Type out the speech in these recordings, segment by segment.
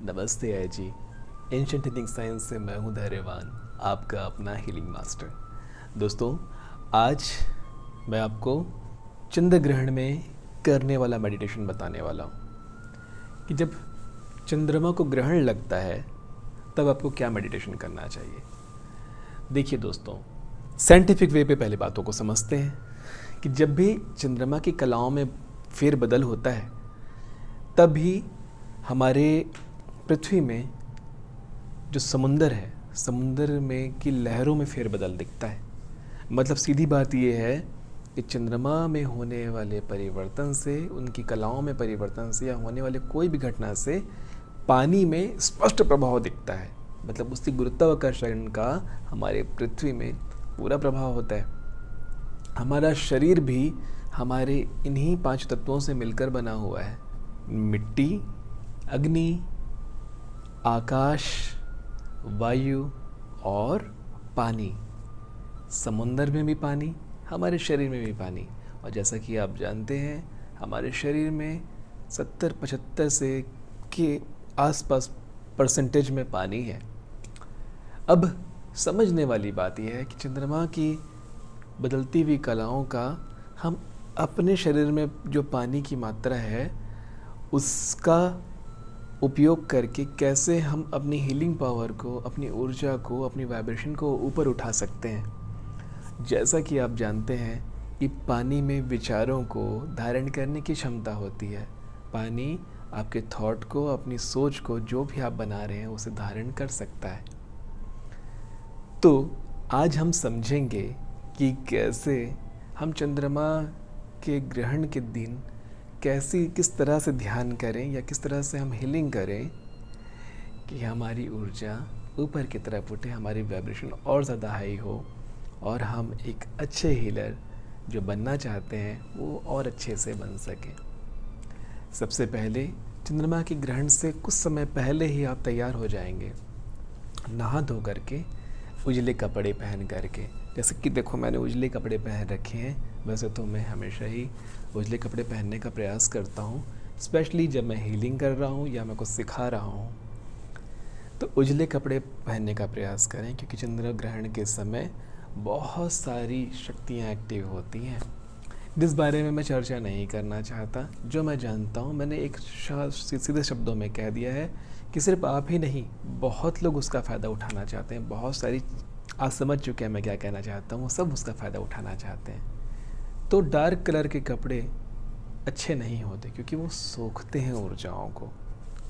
नमस्ते अय जी। Ancient healing science से मैं हूं धैर्यवान, आपका अपना हीलिंग मास्टर। दोस्तों, आज मैं आपको चंद्र ग्रहण में करने वाला मेडिटेशन बताने वाला हूं कि जब चंद्रमा को ग्रहण लगता है तब आपको क्या मेडिटेशन करना चाहिए। देखिए दोस्तों, साइंटिफिक वे पे पहले बातों को समझते हैं कि जब भी चंद्रमा की कलाओं में फेरबदल होता है तभी हमारे पृथ्वी में जो समुंदर है, समुंदर में की लहरों में फेरबदल दिखता है। मतलब सीधी बात यह है कि चंद्रमा में होने वाले परिवर्तन से, उनकी कलाओं में परिवर्तन से या होने वाले कोई भी घटना से पानी में स्पष्ट प्रभाव दिखता है। मतलब उसकी गुरुत्वाकर्षण का हमारे पृथ्वी में पूरा प्रभाव होता है। हमारा शरीर भी हमारे इन्हीं 5 तत्वों से मिलकर बना हुआ है। मिट्टी, अग्नि, आकाश, वायु और पानी। समुंदर में भी पानी, हमारे शरीर में भी पानी। और जैसा कि आप जानते हैं, हमारे शरीर में 70-75 से के आसपास परसेंटेज में पानी है। अब समझने वाली बात यह है कि चंद्रमा की बदलती हुई कलाओं का हम अपने शरीर में जो पानी की मात्रा है उसका उपयोग करके कैसे हम अपनी हीलिंग पावर को, अपनी ऊर्जा को, अपनी वाइब्रेशन को ऊपर उठा सकते हैं। जैसा कि आप जानते हैं कि पानी में विचारों को धारण करने की क्षमता होती है। पानी आपके थॉट को, अपनी सोच को, जो भी आप बना रहे हैं उसे धारण कर सकता है। तो आज हम समझेंगे कि कैसे हम चंद्रमा के ग्रहण के दिन किस तरह से ध्यान करें या किस तरह से हम हीलिंग करें कि हमारी ऊर्जा ऊपर की तरफ उठे, हमारी वाइब्रेशन और ज़्यादा हाई हो और हम एक अच्छे हीलर जो बनना चाहते हैं वो और अच्छे से बन सकें। सबसे पहले चंद्रमा के ग्रहण से कुछ समय पहले ही आप तैयार हो जाएंगे, नहा धो करके, उजले कपड़े पहन करके। जैसे कि देखो, मैंने उजले कपड़े पहन रखे हैं। वैसे तो मैं हमेशा ही उजले कपड़े पहनने का प्रयास करता हूँ, स्पेशली जब मैं हीलिंग कर रहा हूँ या मैं कुछ सिखा रहा हूँ। तो उजले कपड़े पहनने का प्रयास करें क्योंकि चंद्र ग्रहण के समय बहुत सारी शक्तियाँ एक्टिव होती हैं, जिस बारे में मैं चर्चा नहीं करना चाहता। जो मैं जानता हूँ मैंने एक सीधे शब्दों में कह दिया है कि सिर्फ आप ही नहीं, बहुत लोग उसका फ़ायदा उठाना चाहते हैं। बहुत सारी, आप समझ चुके हैं मैं क्या कहना चाहता हूँ, सब उसका फ़ायदा उठाना चाहते हैं। तो डार्क कलर के कपड़े अच्छे नहीं होते क्योंकि वो सोखते हैं ऊर्जाओं को।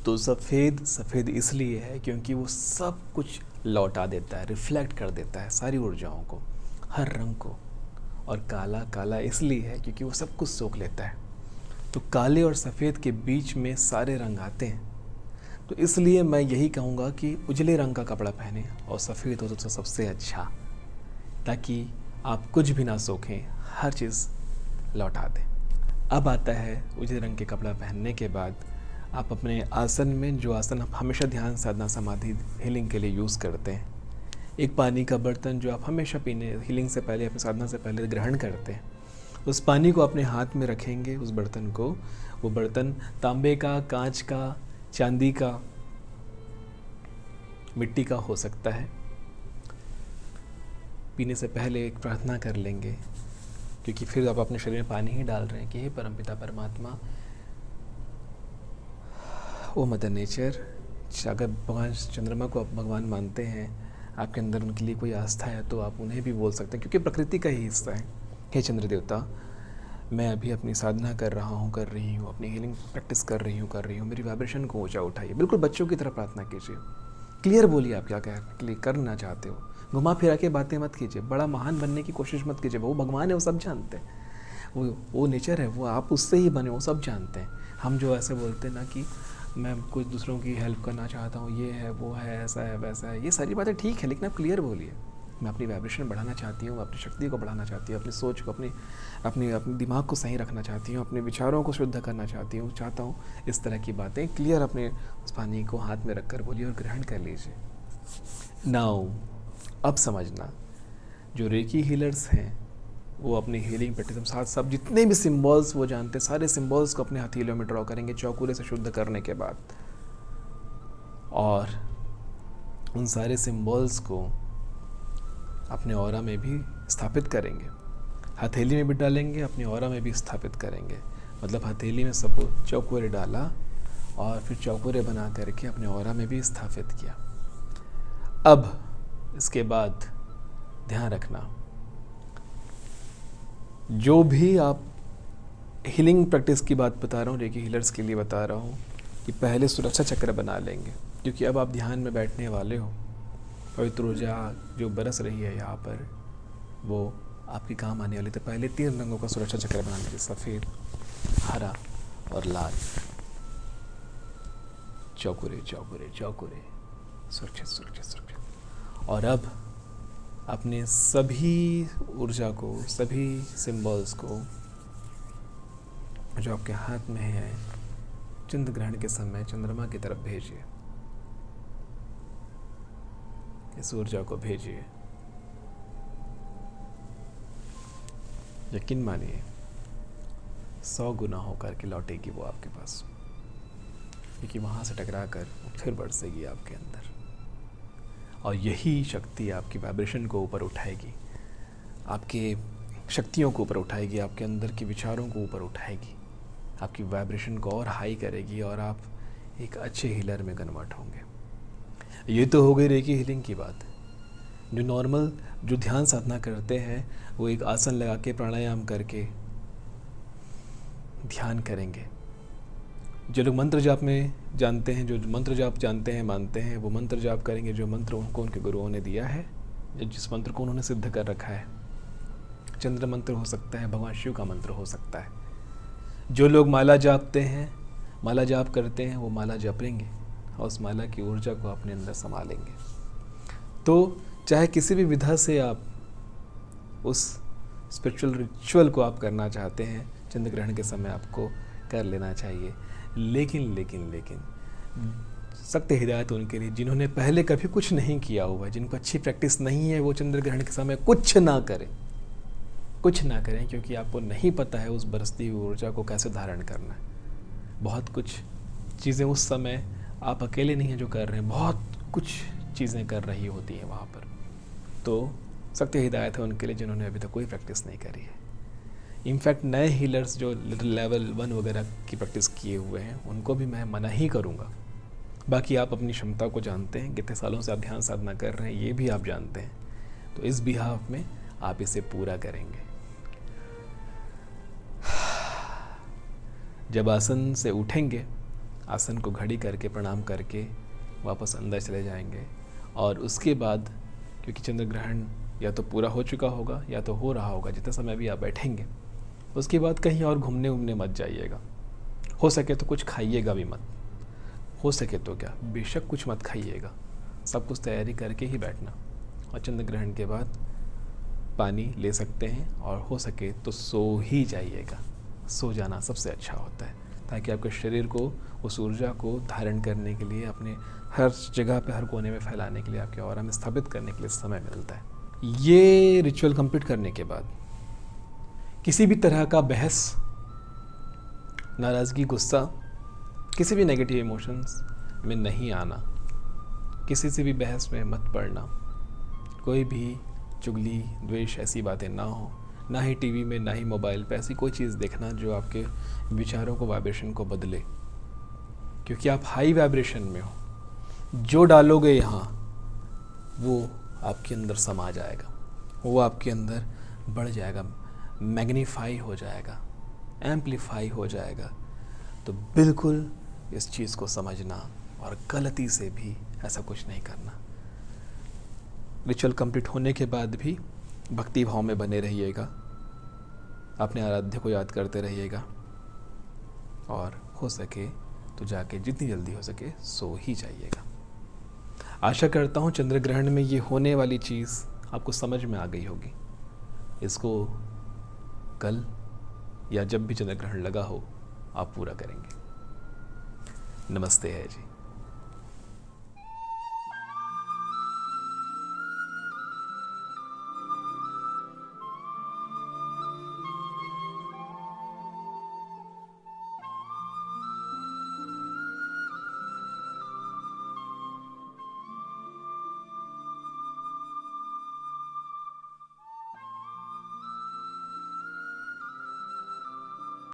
तो सफ़ेद इसलिए है क्योंकि वो सब कुछ लौटा देता है, रिफ्लेक्ट कर देता है सारी ऊर्जाओं को, हर रंग को। और काला इसलिए है क्योंकि वो सब कुछ सोख लेता है। तो काले और सफ़ेद के बीच में सारे रंग आते हैं। तो इसलिए मैं यही कहूँगा कि उजले रंग का कपड़ा पहने और सफ़ेद हो तो सबसे अच्छा, ताकि आप कुछ भी ना सोखें, हर चीज़ लौटा दें। अब आता है उजले रंग के कपड़ा पहनने के बाद आप अपने आसन में, जो आसन आप हमेशा ध्यान, साधना, समाधि, हीलिंग के लिए यूज़ करते हैं, एक पानी का बर्तन जो आप हमेशा पीने, हीलिंग से पहले, अपनी साधना से पहले ग्रहण करते हैं, उस पानी को अपने हाथ में रखेंगे। उस बर्तन को, वो बर्तन तांबे का, कांच का, चांदी का, मिट्टी का हो सकता है। पीने से पहले एक प्रार्थना कर लेंगे क्योंकि फिर आप अपने शरीर में पानी ही डाल रहे हैं कि हे परमपिता परमात्मा, ओ मदर नेचर। अगर भगवान चंद्रमा को आप भगवान मानते हैं, आपके अंदर उनके लिए कोई आस्था है, तो आप उन्हें भी बोल सकते हैं क्योंकि प्रकृति का ही हिस्सा है। हे चंद्र देवता, मैं अभी अपनी साधना कर रही हूँ, अपनी हीलिंग प्रैक्टिस कर रही हूँ, मेरी वाइब्रेशन को ऊंचा उठाइए। बिल्कुल बच्चों की तरह प्रार्थना कीजिए, क्लियर बोलिए आप क्या करना चाहते हो। घुमा फिरा के बातें मत कीजिए, बड़ा महान बनने की कोशिश मत कीजिए। वो भगवान है, वो सब जानते हैं, वो नेचर है, वो आप उससे ही बने, वो सब जानते हैं। हम जो ऐसे बोलते हैं ना कि मैं कुछ दूसरों की हेल्प करना चाहता हूँ, ये है, वो है, ऐसा है, वैसा है, ये सारी बातें ठीक है, लेकिन आप क्लियर बोलिए। मैं अपनी वाइब्रेशन बढ़ाना चाहती हूँ, अपनी शक्ति को बढ़ाना चाहती हूँ, अपनी सोच को, अपने दिमाग को सही रखना चाहती हूँ, अपने विचारों को शुद्ध करना चाहता हूँ। इस तरह की बातें क्लियर अपने उस पानी को हाथ में रखकर बोलिए और ग्रहण कर लीजिए। नाउ अब समझना, जो रेकी हीलर्स हैं वो अपनी हीलिंग प्रैक्टिस में साथ सब जितने भी सिंबल्स वो जानते हैं, सारे सिंबल्स को अपने हथेलियों में ड्रॉ करेंगे चौकुले से शुद्ध करने के बाद। और उन सारे सिंबल्स को अपने ऑरा में भी स्थापित करेंगे। हथेली में भी डालेंगे, अपने ऑरा में भी स्थापित करेंगे। मतलब हथेली में सपोज चौकोरे डाला और फिर चौकोरे बना करके अपने ऑरा में भी स्थापित किया। अब इसके बाद ध्यान रखना, जो भी आप हीलिंग प्रैक्टिस की बात बता रहा हूँ, रेकी हीलर्स के लिए बता रहा हूँ कि पहले सुरक्षा चक्र बना लेंगे, क्योंकि अब आप ध्यान में बैठने वाले हो। पवित्र ऊर्जा जो बरस रही है यहाँ पर वो आपके काम आने वाली। तो पहले 3 रंगों का सुरक्षा चक्र बना लीजिए, सफ़ेद, हरा और लाल। चौकोरे चौकोरे चौकोरे, सुरक्षित सुरक्षित सुरक्षित। और अब अपने सभी ऊर्जा को, सभी सिंबल्स को जो आपके हाथ में है, चंद्र ग्रहण के समय चंद्रमा की तरफ भेजिए। इस ऊर्जा को भेजिए। यकीन मानिए 100 गुना होकर के लौटेगी वो आपके पास, क्योंकि वहाँ से टकरा कर फिर बरसेगी आपके अंदर। और यही शक्ति आपकी वाइब्रेशन को ऊपर उठाएगी, आपके शक्तियों को ऊपर उठाएगी, आपके अंदर के विचारों को ऊपर उठाएगी, आपकी वाइब्रेशन को और हाई करेगी और आप एक अच्छे हीलर में कन्वर्ट होंगे। ये तो हो गई रेकी हीलिंग की बात। जो नॉर्मल जो ध्यान साधना करते हैं वो एक आसन लगा के प्राणायाम करके ध्यान करेंगे। जो लोग मंत्र जाप में जानते हैं, जो मंत्र जाप जानते हैं, मानते हैं, वो मंत्र जाप करेंगे जो मंत्र उनको उनके गुरुओं ने दिया है, जिस मंत्र को उन्होंने सिद्ध कर रखा है। चंद्र मंत्र हो सकता है, भगवान शिव का मंत्र हो सकता है। जो लोग माला जापते हैं, माला जाप करते हैं, वो माला जपेंगे और उस माला की ऊर्जा को अपने अंदर संभालेंगे। तो चाहे किसी भी विधा से आप उस स्पिरिचुअल रिचुअल को आप करना चाहते हैं, चंद्र ग्रहण के समय आपको कर लेना चाहिए। लेकिन सख्त हिदायत उनके लिए जिन्होंने पहले कभी कुछ नहीं किया हुआ है, जिनको अच्छी प्रैक्टिस नहीं है, वो चंद्र ग्रहण के समय कुछ ना करें, क्योंकि आपको नहीं पता है उस बरसती हुई ऊर्जा को कैसे धारण करना है। बहुत कुछ चीज़ें उस समय आप अकेले नहीं हैं जो कर रहे हैं, बहुत कुछ चीज़ें कर रही होती हैं वहाँ पर। तो सख्त हिदायत है उनके लिए जिन्होंने अभी तक कोई प्रैक्टिस नहीं करी है। इनफैक्ट नए हीलर्स जो लेवल 1 वगैरह की प्रैक्टिस किए हुए हैं, उनको भी मैं मना ही करूँगा। बाकी आप अपनी क्षमता को जानते हैं, कितने सालों से आप ध्यान साधना कर रहे हैं ये भी आप जानते हैं, तो इस बिहाफ में आप इसे पूरा करेंगे। जब आसन से उठेंगे, आसन को घड़ी करके प्रणाम करके वापस अंदर चले जाएंगे। और उसके बाद क्योंकि चंद्र ग्रहण या तो पूरा हो चुका होगा या तो हो रहा होगा, जितने समय भी आप बैठेंगे, उसके बाद कहीं और घूमने उमने मत जाइएगा। हो सके तो कुछ खाइएगा भी मत, हो सके तो क्या बेशक कुछ मत खाइएगा, सब कुछ तैयारी करके ही बैठना। और चंद्र ग्रहण के बाद पानी ले सकते हैं और हो सके तो सो ही जाइएगा। सो जाना सबसे अच्छा होता है, ताकि आपके शरीर को उस ऊर्जा को धारण करने के लिए, अपने हर जगह पे, हर कोने में फैलाने के लिए, आपके ऑरा में स्थापित करने के लिए समय मिलता है। ये रिचुअल कंप्लीट करने के बाद किसी भी तरह का बहस, नाराज़गी, गुस्सा, किसी भी नेगेटिव इमोशंस में नहीं आना, किसी से भी बहस में मत पड़ना, कोई भी चुगली, द्वेष, ऐसी बातें ना हो। ना ही टीवी में, ना ही मोबाइल पे ऐसी कोई चीज़ देखना जो आपके विचारों को, वाइब्रेशन को बदले, क्योंकि आप हाई वाइब्रेशन में हो। जो डालोगे यहाँ वो आपके अंदर समा जाएगा, वो आपके अंदर बढ़ जाएगा, मैग्नीफाई हो जाएगा, एम्पलीफाई हो जाएगा। तो बिल्कुल इस चीज़ को समझना और गलती से भी ऐसा कुछ नहीं करना। रिचुअल कंप्लीट होने के बाद भी भक्ति भाव में बने रहिएगा, अपने आराध्य को याद करते रहिएगा और हो सके तो जाके जितनी जल्दी हो सके सो ही जाइएगा। आशा करता हूँ चंद्र ग्रहण में ये होने वाली चीज़ आपको समझ में आ गई होगी। इसको कल या जब भी चंद्र ग्रहण लगा हो आप पूरा करेंगे। नमस्ते है जी।